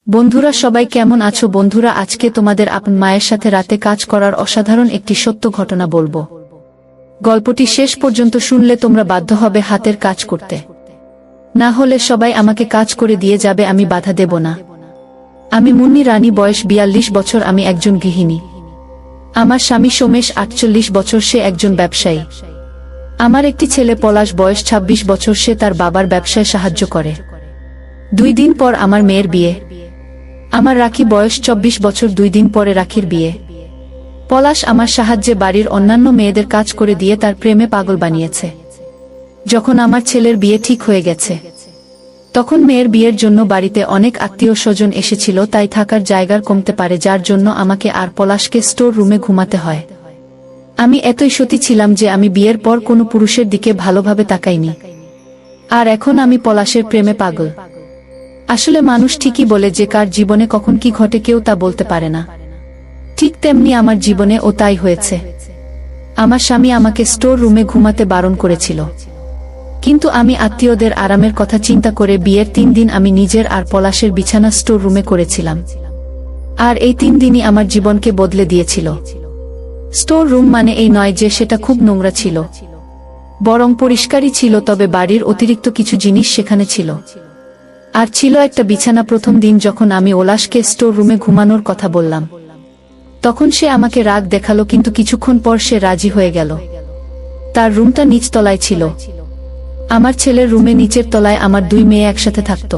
বন্ধুরা সবাই কেমন আছো? বন্ধুরা আজকে তোমাদের আপন মায়ের সাথে রাতে কাজ করার অসাধারণ একটি সত্য ঘটনা বলবো। গল্পটি শেষ পর্যন্ত শুনলে তোমরা বাধ্য হবে হাতের কাজ করতে, না হলে সবাই আমাকে কাজ করে দিয়ে যাবে, আমি বাধা দেব না। আমি মুন্নি রানী, বয়স 42 বছর, আমি একজন গৃহিণী। আমার স্বামী সোমেশ 48 বছর, সে একজন ব্যবসায়ী। আমার একটি ছেলে পলাশ, বয়স 26 বছর, সে তার বাবার ব্যবসায় সাহায্য করে। 2 দিন পর আমার মেয়ের বিয়ে। আমার রাখি, বয়স 24 বছর, 2 দিন পরে রাখির বিয়ে। পলাশ আমার সাহায্যে বাড়ির অন্যান্য মেয়েদের কাজ করে দিয়ে তার প্রেমে পাগল বানিয়েছে। যখন আমার ছেলের বিয়ে ঠিক হয়ে গেছে, তখন মেয়ের বিয়ের জন্য বাড়িতে অনেক আত্মীয় স্বজন এসেছিল, তাই থাকার জায়গার কমতে পারে, যার জন্য আমাকে আর পলাশকে স্টোর রুমে ঘুমাতে হয়। আমি এতই সতী ছিলাম যে আমি বিয়ের পর কোনো পুরুষের দিকে ভালোভাবে তাকাইনি। আর এখন আমি পলাশের প্রেমে পাগল। আসলে মানুষ ঠিকই বলে যে কার জীবনে কখন কি ঘটে কেউ তা বলতে পারে না। ঠিক তেমনি আমার জীবনে ও তাই হয়েছে। আমার স্বামী আমাকে স্টোর রুমে ঘুমাতে বারণ করেছিল, কিন্তু আমি আত্মীয়দের আরামের কথা চিন্তা করে বিয়ের 3 দিন আমি নিজের আর পলাশের বিছানা স্টোর রুমে করেছিলাম। আর এই 3 দিনই আমার জীবনকে বদলে দিয়েছিল। স্টোর রুম মানে এই নয় যে সেটা খুব নোংরা ছিল, বরং পরিষ্কারই ছিল, তবে বাড়ির অতিরিক্ত কিছু জিনিস সেখানে ছিল। আর ছিল একটা বিছানা। প্রথম দিন যখন আমি ওলাশকে স্টোর রুমে ঘুমানোর কথা বললাম, তখন সে আমাকে রাগ দেখালো, কিন্তু কিছুক্ষণ পর সে রাজি হয়ে গেল। তার রুমটা নিচতলায় ছিল। আমার ছেলের রুমে নিচের তলায় আমার 2 মেয়ে একসাথে থাকত।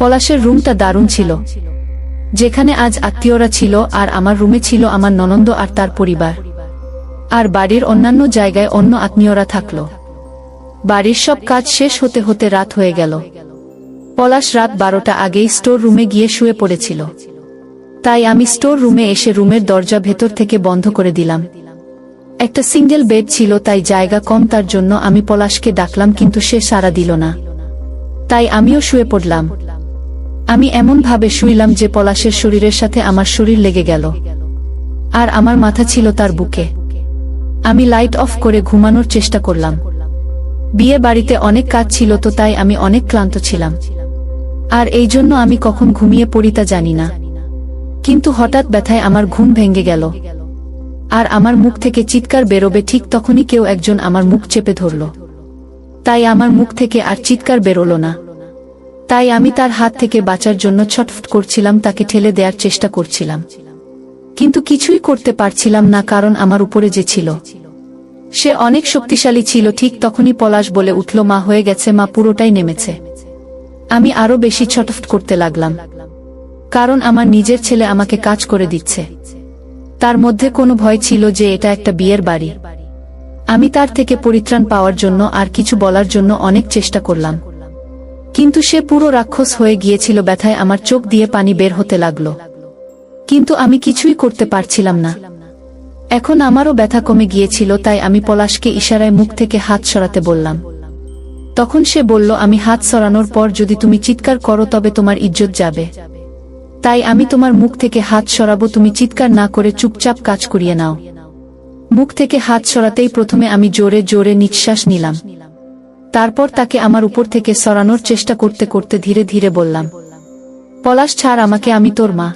পলাশের রুমটা দারুণ ছিল, যেখানে আজ আত্মীয়রা ছিল, আর আমার রুমে ছিল আমার ননন্দ আর তার পরিবার। আর বাড়ির অন্যান্য জায়গায় অন্য আত্মীয়রা থাকল। বাড়ির সব কাজ শেষ হতে হতে রাত হয়ে গেল। পলাশ রাত 12টা আগেই স্টোর রুমে গিয়ে শুয়ে পড়েছিল, তাই আমি স্টোর রুমে এসে রুমের দরজা ভেতর থেকে বন্ধ করে দিলাম। একটা সিঙ্গেল বেড ছিল, তাই জায়গা কম, তার জন্য আমি পলাশকে ডাকলাম, কিন্তু সে সাড়া দিল না। তাই আমিও শুয়ে পড়লাম। আমি এমন ভাবে শুইলাম যে পলাশের শরীরের সাথে আমার শরীর লেগে গেল, আর আমার মাথা ছিল তার বুকে। আমি লাইট অফ করে ঘুমানোর চেষ্টা করলাম। বিয়ে বাড়িতে অনেক কাজ ছিল তো, তাই আমি অনেক ক্লান্ত ছিলাম, আর এই জন্য আমি কখন ঘুমিয়ে পড়ি তা জানি না। কিন্তু হঠাৎ ব্যথায় আমার ঘুম ভেঙে গেল, আর আমার মুখ থেকে চিৎকার বেরোবে ঠিক তখনই কেউ একজন আমার মুখ চেপে ধরল। তাই আমার মুখ থেকে আর চিৎকার বেরোলো না। তাই আমি তার হাত থেকে বাঁচার জন্য ছটফট করছিলাম, তাকে ঠেলে দেওয়ার চেষ্টা করছিলাম, কিন্তু কিছুই করতে পারছিলাম না, কারণ আমার উপরে যে ছিল সে অনেক শক্তিশালী ছিল। ঠিক তখনই পলাশ বলে উঠল, মা হয়ে গেছে, মা পুরোটাই নেমেছে। আমি আরো বেশি ছটফট করতে লাগলাম, কারণ আমার নিজের ছেলে আমাকে কাজ করে দিচ্ছে। তার মধ্যে কোনো ভয় ছিল যে এটা একটা বিয়ের বাড়ি। আমি তার থেকে পরিত্রাণ পাওয়ার জন্য আর কিছু বলার জন্য অনেক চেষ্টা করলাম, কিন্তু সে পুরো রাক্ষস হয়ে গিয়েছিল। ব্যথায় আমার চোখ দিয়ে পানি বের হতে লাগলো, কিন্তু আমি কিছুই করতে পারছিলাম না। এখন আমারও ব্যথা কমে গিয়েছিল, তাই আমি পলাশকে ইশারায় মুখ থেকে হাত সরাতে বললাম। তখন সে বলল, আমি হাত সরানোর পর যদি তুমি চিৎকার করো তবে তোমার ইজ্জত যাবে, তাই আমি তোমার মুখ থেকে হাত সরাবো, তুমি চিৎকার না করে চুপচাপ কাজ করিয়ে নাও। মুখ থেকে হাত সরাতেই প্রথমে আমি জোরে জোরে নিঃশ্বাস নিলাম, তারপর তাকে আমার উপর থেকে সরানোর চেষ্টা করতে করতে ধীরে ধীরে বললাম, পলাশ ছাড় আমাকে, আমি তোর মা।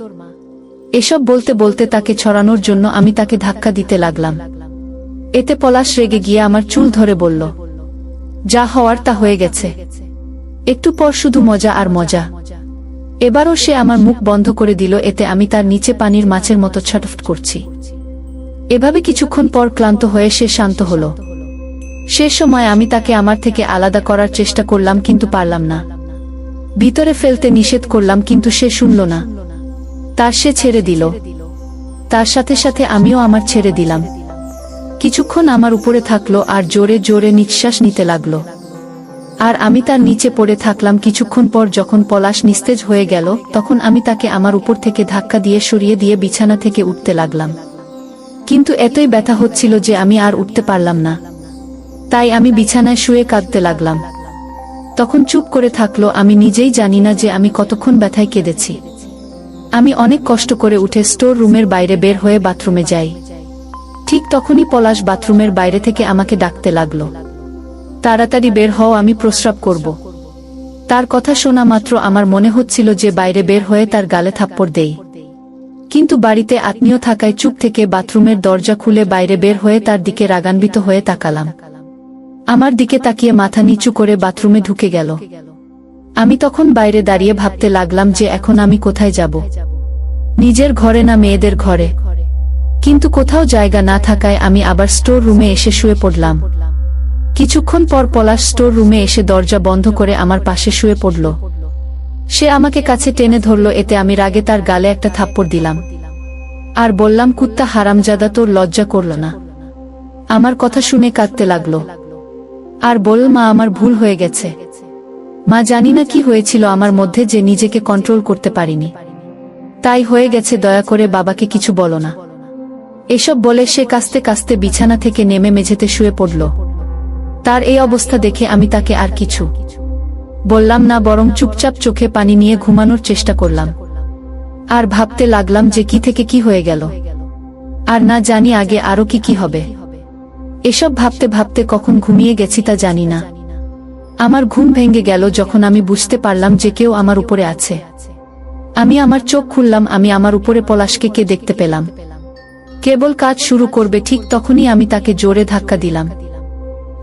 এসব বলতে বলতে তাকে ছড়ানোর জন্য আমি তাকে ধাক্কা দিতে লাগলাম। এতে পলাশ রেগে গিয়ে আমার চুল ধরে বলল, যা হওয়ার তা হয়ে গেছে, একটু পর শুধু মজা আর মজা। এবারও সে আমার মুখ বন্ধ করে দিল। এতে আমি তার নিচে পানির মাছের মতো ছটফট করছি। এভাবে কিছুক্ষণ পর ক্লান্ত হয়ে সে শান্ত হলো। সে সময় আমি তাকে আমার থেকে আলাদা করার চেষ্টা করলাম, কিন্তু পারলাম না। ভিতরে ফেলতে নিষেধ করলাম, কিন্তু সে শুনল না। সে ছেড়ে দিল। তার সাথে সাথে আমিও আমার ছেড়ে দিলাম। কিছুক্ষণ আমার উপরে থাকলো আর জোরে জোরে নিঃশ্বাস নিতে লাগলো, আর আমি তার নিচে পড়ে থাকলাম। কিছুক্ষণ পর যখন পলাশ নিস্তেজ হয়ে গেল, তখন আমি তাকে আমার উপর থেকে ধাক্কা দিয়ে সরিয়ে দিয়ে বিছানা থেকে উঠতে লাগলাম, কিন্তু এতই ব্যথা হচ্ছিল যে আমি আর উঠতে পারলাম না। তাই আমি বিছানায় শুয়ে কাঁদতে লাগলাম। তখন চুপ করে থাকলো। আমি নিজেই জানি না যে আমি কতক্ষণ ব্যথায় কেঁদেছি। আমি অনেক কষ্ট করে উঠে স্টোর রুমের বাইরে বের হয়ে বাথরুমে যাই। ঠিক তখনই পলাশ বাথরুমের বাইরে থেকে আমাকে ডাকতে লাগলো, তাড়াতাড়ি বের হও, আমি প্রস্রাব করব। তার কথা শোনা মাত্র আমার মনে হচ্ছিল যে বাইরে বের হয়ে তার গালে থাপ্পড় দেই, কিন্তু বাড়িতে আত্মীয় থাকায় চুপ থেকে বাথরুমের দরজা খুলে বাইরে বের হয়ে তার দিকে রাগান্বিত হয়ে তাকালাম। আমার দিকে তাকিয়ে মাথা নিচু করে বাথরুমে ঢুকে গেল। আমি তখন বাইরে দাঁড়িয়ে ভাবতে লাগলাম যে এখন আমি কোথায় যাব, নিজের ঘরে না মেয়েদের ঘরে। কিন্তু কোথাও জায়গা না থাকায় আমি আবার স্টোর রুমে এসে শুয়ে পড়লাম। কিছুক্ষণ পর পলাশ স্টোর রুমে এসে দরজা বন্ধ করে আমার পাশে শুয়ে পড়ল। সে আমাকে কাছে টেনে ধরল, এতে আমি রাগে তার গালে একটা থাপ্পড় দিলাম আর বললাম, কুত্তা হারামজাদা, তোর লজ্জা করল না? আমার কথা শুনে কাঁদতে লাগলো আর বলল, মা আমার ভুল হয়ে গেছে মা, জানি না কি হয়েছিল আমার মধ্যে যে নিজেকে কন্ট্রোল করতে পারিনি, তাই হয়ে গেছে, দয়া করে বাবাকে কিছু বলো না। এসব বলে সে কাঁদতে কাঁদতে বিছানা থেকে নেমে মেঝেতে শুয়ে পড়ল। তার এই অবস্থা দেখে আমি তাকে আর কিছু বললাম না, বরং চুপচাপ চোখে পানি নিয়ে ঘুমানোর চেষ্টা করলাম আর ভাবতে লাগলাম যে কি থেকে কি হয়ে গেল, আর না জানি আগে আরো কি কি হবে। এসব ভাবতে ভাবতে কখন ঘুমিয়ে গেছি তা জানি না। আমার ঘুম ভেঙে গেল যখন আমি বুঝতে পারলাম যে কেউ আমার উপরে আছে। আমি আমার চোখ খুললাম, আমি আমার উপরে পলাশকে কে দেখতে পেলাম। কেবল কাজ শুরু করবে ঠিক তখনই আমি তাকে জোরে ধাক্কা দিলাম,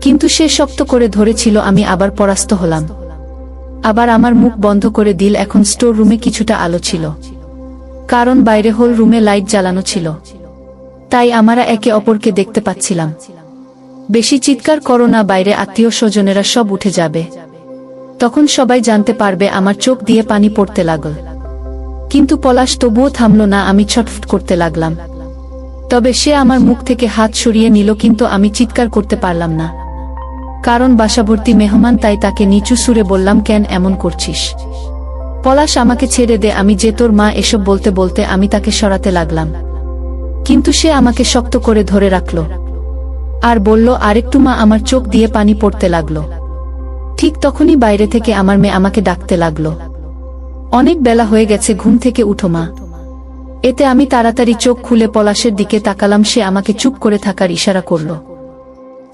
কিন্তু সে শক্ত করে ধরেছিল। আমি আবার পরাস্ত হলাম। আবার আমার মুখ বন্ধ করে দিল। এখন স্টোর রুমে কিছুটা আলো ছিল, কারণ বাইরে হল রুমে লাইট জ্বালানো ছিল, তাই আমরা একে অপরকে দেখতে পাচ্ছিলাম। বেশি চিৎকার করো না, বাইরে আত্মীয় স্বজনেরা সব উঠে যাবে, তখন সবাই জানতে পারবে। আমার চোখ দিয়ে পানি পড়তে লাগল, কিন্তু পলাশ তবুও থামল না। আমি ছটফট করতে লাগলাম, তবে সে আমার মুখ থেকে হাত সরিয়ে নিল, কিন্তু আমি চিৎকার করতে পারলাম না, কারণ বাসাভর্তি মেহমান, তাই তাকে নিচু সুরে বললাম, কেন এমন করছিস? পলাশ, আমাকে ছেড়ে দে, আমি যে তোর মা। এসব বলতে বলতে আমি তাকে সরাতে লাগলাম, কিন্তু সে আমাকে শক্ত করে ধরে রাখল আর বলল, আরেকটু মা। আমার চোখ দিয়ে পানি পড়তে লাগল। ঠিক তখনই বাইরে থেকে আমার মেয়ে আমাকে ডাকতে লাগল, অনেক বেলা হয়ে গেছে, ঘুম থেকে উঠো মা। এতে আমি তাড়াতাড়ি চোখ খুলে পলাশের দিকে তাকালাম। সে আমাকে চুপ করে থাকার ইশারা করল।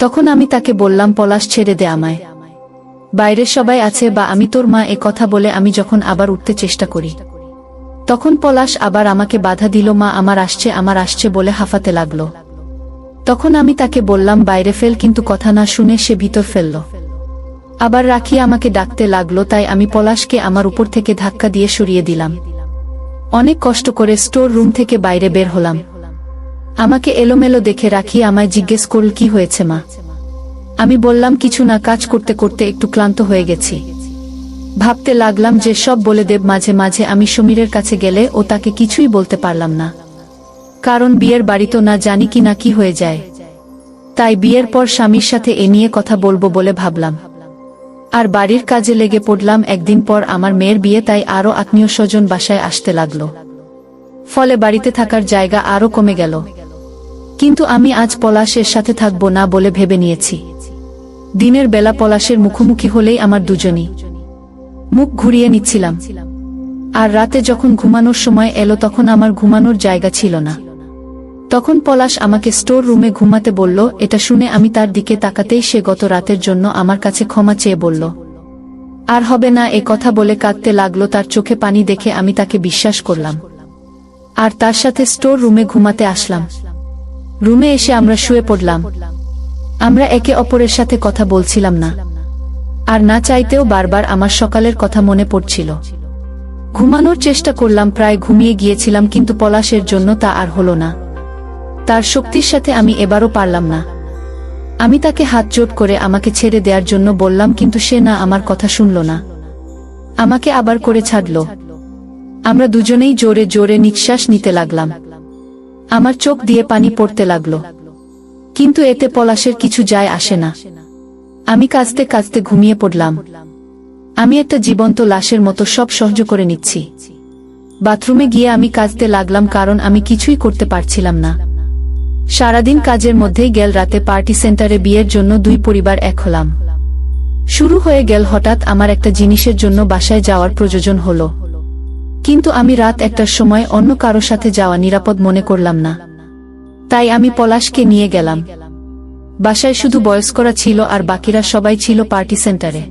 তখন আমি তাকে বললাম, পলাশ, ছেড়ে দে আমায়, বাইরে সবাই আছে, বা আমি তোর মা। এ কথা বলে আমি যখন আবার উঠতে চেষ্টা করি, তখন পলাশ আবার আমাকে বাধা দিল। মা, আমার আসছে বলে হাঁফাতে লাগলো। তখন আমি তাকে বললাম, বাইরে ফেল, কিন্তু কথা না শুনে সে ভিতর ফেলল। আবার রাখি আমাকে ডাকতে লাগলো, তাই আমি পলাশকে আমার উপর থেকে ধাক্কা দিয়ে সরিয়ে দিলাম। অনেক কষ্ট করে স্টোর রুম থেকে বাইরে বের হলাম। আমাকে এলোমেলো দেখে রাখি আমায় জিজ্ঞেস করল, কি হয়েছে মা? আমি বললাম, কিছু না, কাজ করতে করতে একটু ক্লান্ত হয়ে গেছি। ভাবতে লাগলাম যে সব বলে দেব। মাঝে মাঝে আমি সমীরের কাছে গেলে ও তাকে কিছুই বলতে পারলাম না, কারণ বিয়ের বাড়ি তো না জানি কি না কি হয়ে যায়, তাই বিয়ের পর স্বামীর সাথে এ নিয়ে কথা বলবো বলে ভাবলাম আর বাড়ির কাজে লেগে পড়লাম। একদিন পর আমার মেয়ের বিয়ে, তাই আরো আত্মীয় স্বজন বাসায় আসতে লাগলো, ফলে বাড়িতে থাকার জায়গা আরো কমে গেল। কিন্তু আমি আজ পলাশের সাথে থাকবো না বলে ভেবে নিয়েছি। দিনের বেলা পলাশের মুখোমুখি হলেই আমার দুজনই মুখ ঘুরিয়ে নিচ্ছিলাম, আর রাতে যখন ঘুমানোর সময় এলো তখন আমার ঘুমানোর জায়গা ছিল না। তখন পলাশ আমাকে স্টোর রুমে ঘুমাতে বলল। এটা শুনে আমি তার দিকে তাকাতেই সে গত রাতের জন্য আমার কাছে ক্ষমা চেয়ে বলল, আর হবে না। এ কথা বলে কাঁদতে লাগলো। তার চোখে পানি দেখে আমি তাকে বিশ্বাস করলাম আর তার সাথে স্টোর রুমে ঘুমাতে আসলাম। রুমে এসে আমরা শুয়ে পড়লাম। আমরা একে অপরের সাথে কথা বলছিলাম না, আর না চাইতেও বারবার আমার সকালের কথা মনে পড়ছিল। ঘুমানোর চেষ্টা করলাম, প্রায় ঘুমিয়ে গিয়েছিলাম, কিন্তু পলাশের জন্য তা আর হলো না। তার শক্তির সাথে আমি এবারও পারলাম না। আমি তাকে হাত জোট করে আমাকে ছেড়ে দেওয়ার জন্য বললাম, কিন্তু সে না, আমার কথা শুনল না, আমাকে আবার করে ছাড়ল। আমরা দুজনেই জোরে জোরে নিঃশ্বাস নিতে লাগলাম। আমার চোখ দিয়ে পানি পড়তে লাগলো, কিন্তু এতে পলাশের কিছু যায় আসে না। আমি কাঁদতে কাঁদতে ঘুমিয়ে পড়লাম। আমি একটা জীবন্ত লাশের মতো সব সহ্য করে নিচ্ছি। বাথরুমে গিয়ে আমি কাঁদতে লাগলাম, কারণ আমি কিছুই করতে পারছিলাম না। সারাদিন কাজের মধ্যেই গেল। রাতে পার্টি সেন্টারে বিয়ের জন্য দুই পরিবার এক হলাম। শুরু হয়ে গেল। হঠাৎ আমার একটা জিনিসের জন্য বাসায় যাওয়ার প্রয়োজন হলো, কিন্তু আমি রাত 1টার সময় অন্য কারো সাথে যাওয়া নিরাপদ মনে করলাম না, তাই আমি পলাশকে নিয়ে গেলাম। বাসায় শুধু বয়স্করা ছিল আর বাকিরা সবাই ছিল পার্টি সেন্টারে।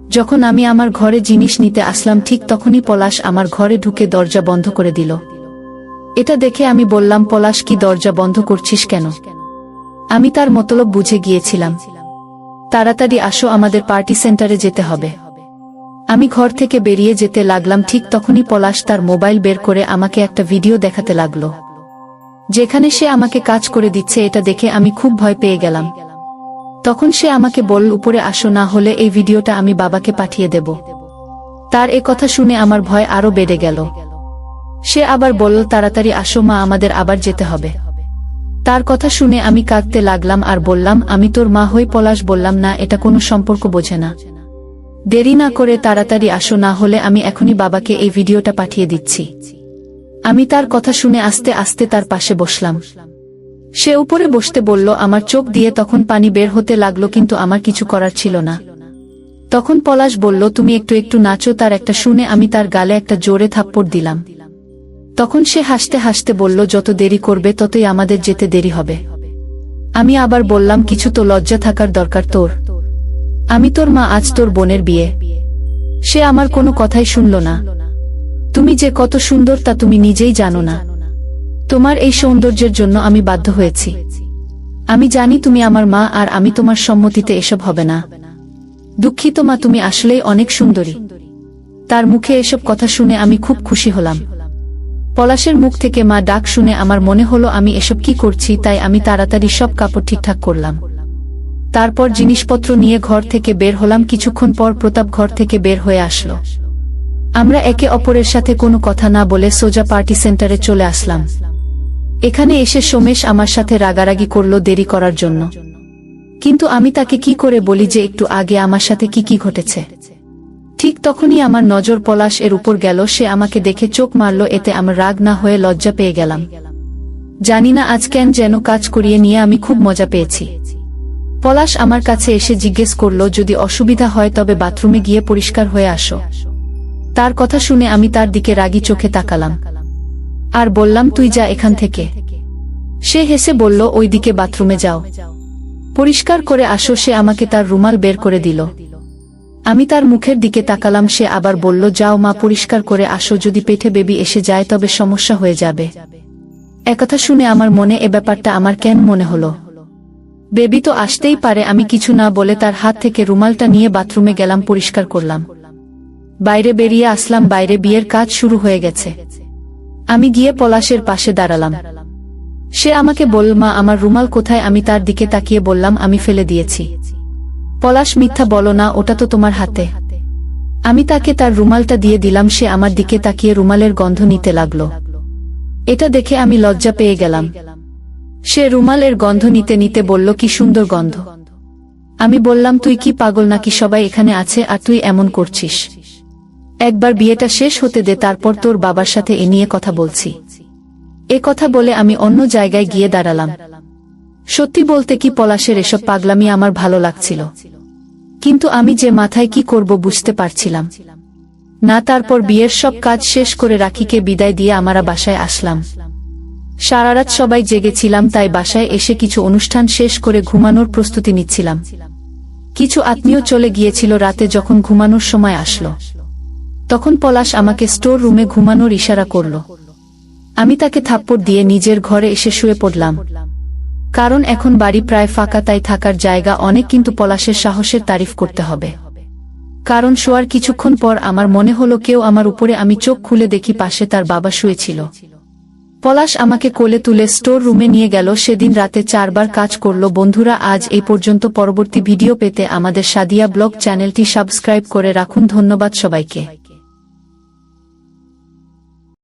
যখন আমি আমার ঘরে জিনিস নিতে আসলাম ঠিক তখনই পলাশ আমার ঘরে ঢুকে দরজা বন্ধ করে দিল। এটা দেখে আমি বললাম, পলাশ, কি দরজা বন্ধ করছিস কেন? আমি তার মতলব বুঝে গিয়েছিলাম। তাড়াতাড়ি আসো, আমাদের পার্টি সেন্টারে যেতে হবে। আমি ঘর থেকে বেরিয়ে যেতে লাগলাম ঠিক তখনই পলাশ তার মোবাইল বের করে আমাকে একটা ভিডিও দেখাতে লাগলো, যেখানে সে আমাকে কাজ করে দিচ্ছে। এটা দেখে আমি খুব ভয় পেয়ে গেলাম। তখন সে আমাকে বলল, উপরে আসো, না হলে এই ভিডিওটা আমি বাবাকে পাঠিয়ে দেব। তার এ কথা শুনে আমার ভয় আরো বেড়ে গেল। সে আবার বলল, তাড়াতাড়ি আসো মা, আমাদের আবার যেতে হবে। তার কথা শুনে আমি কাঁদতে লাগলাম আর বললাম, আমি তোর মা হই। পলাশ বললাম, না, এটা কোনো সম্পর্ক বোঝে না। দেরি না করে তাড়াতাড়ি আসো, না হলে আমি এখনই বাবাকে এই ভিডিওটা পাঠিয়ে দিচ্ছি। আমি তার কথা শুনে আস্তে আস্তে তার পাশে বসলাম। সে উপরে বসতে বলল। আমার চোখ দিয়ে তখন পানি বের হতে লাগলো, কিন্তু আমার কিছু করার ছিল না। তখন পলাশ বলল, তুমি একটু একটু নাচো। তার একটা শুনে আমি তার গালে একটা জোরে থাপ্পড় দিলাম। তখন সে হাসতে হাসতে বলল, যত দেরি করবে ততই আমাদের যেতে দেরি হবে। আমি আবার বললাম, কিছু তো লজ্জা থাকার দরকার তোর। আমি তোর মা, আজ তোর বোনের বিয়ে। সে আমার কোনো কথাই শুনল না। তুমি যে কত সুন্দর তা তুমি নিজেই জানো না। তোমার এই সৌন্দর্যের জন্য আমি বাধ্য হয়েছি। আমি জানি তুমি আমার মা, আর আমি তোমার সম্মতিতে এসব হবে না। দুঃখিত মা, তুমি আসলেই অনেক সুন্দরী। তার মুখে এসব কথা শুনে আমি খুব খুশি হলাম। পলাশের মুখ থেকে মা ডাক শুনে আমার মনে হলো আমি এসব কি করছি, তাই আমি তাড়াতাড়ি সব কাপড় ঠিকঠাক করলাম। তারপর জিনিসপত্র নিয়ে ঘর থেকে বের হলাম। কিছুক্ষণ পর প্রতাপ ঘর থেকে বের হয়ে আসলো। আমরা একে অপরের সাথে কোনো কথা না বলে সোজা পার্টি সেন্টারে চলে আসলাম। এখানে এসে সোমেশ আমার সাথে রাগারাগি করলো দেরি করার জন্য, কিন্তু আমি তাকে কি করে বলি যে একটু আগে আমার সাথে কি কি ঘটেছে। ঠিক তখনই আমার নজর পলাশ এর উপর গেল। সে আমাকে দেখে চোখ মারল, এতে আমার রাগ না হয়ে লজ্জা পেয়ে গেলাম। জানি না আজ কেন যেন কাজ করিয়ে নিয়ে আমি খুব মজা পেয়েছি। পলাশ আমার কাছে এসে জিজ্ঞেস করল, যদি অসুবিধা হয় তবে বাথরুমে গিয়ে পরিষ্কার হয়ে আসো। তার কথা শুনে আমি তার দিকে রাগী চোখে তাকালাম আর বললাম, তুই যা এখান থেকে। সে হেসে বলল, ওই দিকে বাথরুমে যাও, পরিষ্কার করে আসো। সে আমাকে তার রুমাল বের করে দিল। আমি তার মুখের দিকে তাকালাম। সে আবার বলল, যাও মা, পরিষ্কার করে আসো, যদি পেটে বেবি এসে যায় তবে সমস্যা হয়ে যাবে। একথা শুনে আমার মনে এ ব্যাপারটা আমার কেন মনে হলো। বেবি তো আসতেই পারে। আমি কিছু না বলে তার হাত থেকে রুমালটা নিয়ে বাথরুমে গেলাম, পরিষ্কার করলাম। বাইরে বেরিয়ে আসলাম। বাইরে বিয়ের কাজ শুরু হয়ে গেছে। আমি গিয়ে পলাশের পাশে দাঁড়ালাম। সে আমাকে বলল, মা, আমার রুমাল কোথায়? আমি তার দিকে তাকিয়ে বললাম, আমি ফেলে দিয়েছি। পলাশ, মিথ্যা বলো না, ওটা তো তোমার হাতে। আমি তাকে তার রুমালটা দিয়ে দিলাম। সে আমার দিকে তাকিয়ে রুমালের গন্ধ নিতে লাগলো। এটা দেখে আমি লজ্জা পেয়ে গেলাম। সে রুমালের গন্ধ নিতে নিতে বলল, কি সুন্দর গন্ধ। আমি বললাম, তুই কি পাগল নাকি? সবাই এখানে আছে আর তুই এমন করছিস। একবার বিয়েটা শেষ হতে দে, তারপর তোর বাবার সাথে এ নিয়ে কথা বলছি। এ কথা বলে আমি অন্য জায়গায় গিয়ে দাঁড়ালাম। সত্যি বলতে কি, পলাশের এসব পাগলামি আমার ভালো লাগছিল, কিন্তু আমি যে মাথায় কি করব বুঝতে পারছিলাম না। তারপর বিয়ের সব কাজ শেষ করে রাখিকে বিদায় দিয়ে আমরা বাসায় আসলাম। সারারাত সবাই জেগেছিলাম, তাই বাসায় এসে কিছু অনুষ্ঠান শেষ করে ঘুমানোর প্রস্তুতি নিচ্ছিলাম। কিছু আত্মীয় চলে গিয়েছিল। রাতে যখন ঘুমানোর সময় আসলো, তখন পলাশ আমাকে স্টোর রুমে ঘুমানোর ইশারা করল। আমি তাকে থাপ্পড় দিয়ে নিজের ঘরে এসে শুয়ে পড়লাম, কারণ এখন বাড়ি প্রায় ফাঁকা, তাই থাকার জায়গা অনেক। কিন্তু পলাশের সাহসের তারিফ করতে হবে, কারণ শোয়ার কিছুক্ষণ পর আমার মনে হলো কেউ আমার উপরে। আমি চোখ খুলে দেখি পাশে তার বাবা শুয়েছিল। পলাশ আমাকে কোলে তুলে স্টোর রুমে নিয়ে গেল। সেদিন রাতে 4 বার কাজ করল। বন্ধুরা, আজ এই পর্যন্ত। পরবর্তী ভিডিও পেতে আমাদের সাদিয়া ব্লগ চ্যানেলটি সাবস্ক্রাইব করে রাখুন। ধন্যবাদ সবাইকে।